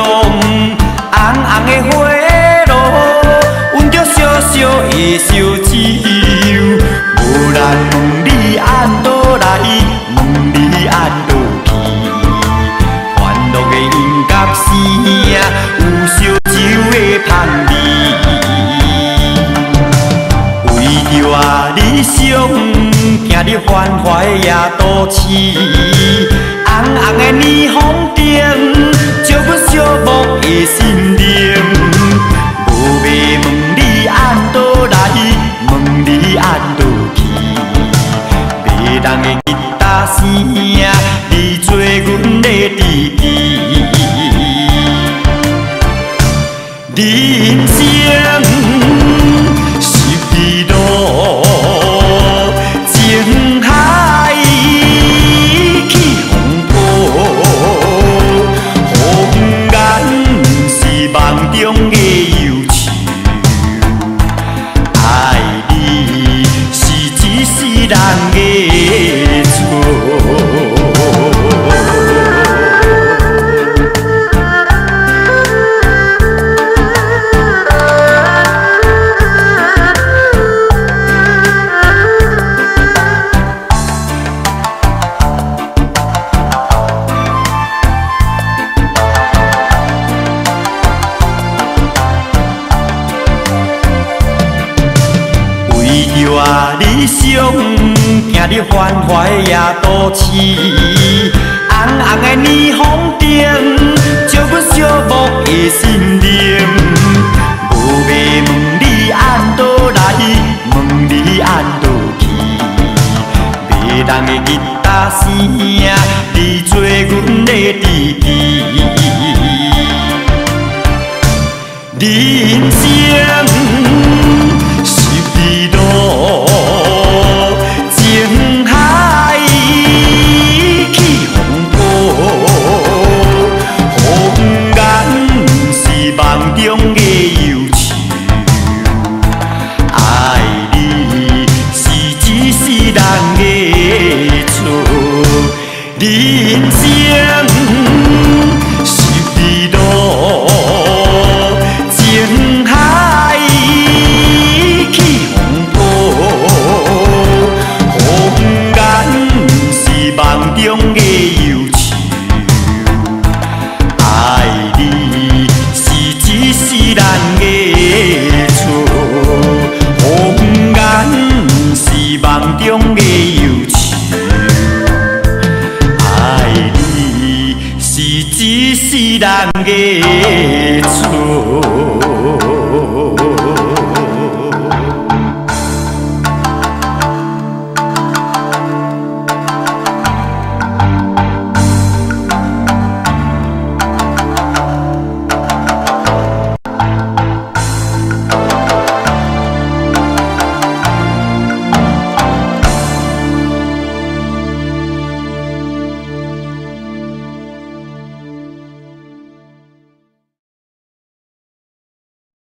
红红的花路，闻着烧烧的烧酒，无人问你按倒来，问你按倒去，欢乐的音乐声，有烧酒的香味。为着理想，行入繁华的夜都市，红红的霓虹灯，照阮寂寞的心灵。无要问你按倒来，问你按倒去，迷人的吉他声，你做阮的知己。人生是彼路，情海起风波，红颜是梦中的忧愁，爱你是一世人的错。理想行入繁华的夜都市，红红的霓虹灯，照阮寂寞的心灵。无要问你按倒来，问你按倒去，迷人的吉他声，你做阮的知己。人生是彼路，情海起风波，红颜是梦中的忧愁，爱你是一世人的错。人生是彼路，情海起风波，红颜是梦中的忧愁，爱你是一世人的错。红颜是梦中的忧愁，爱你是一世人的错。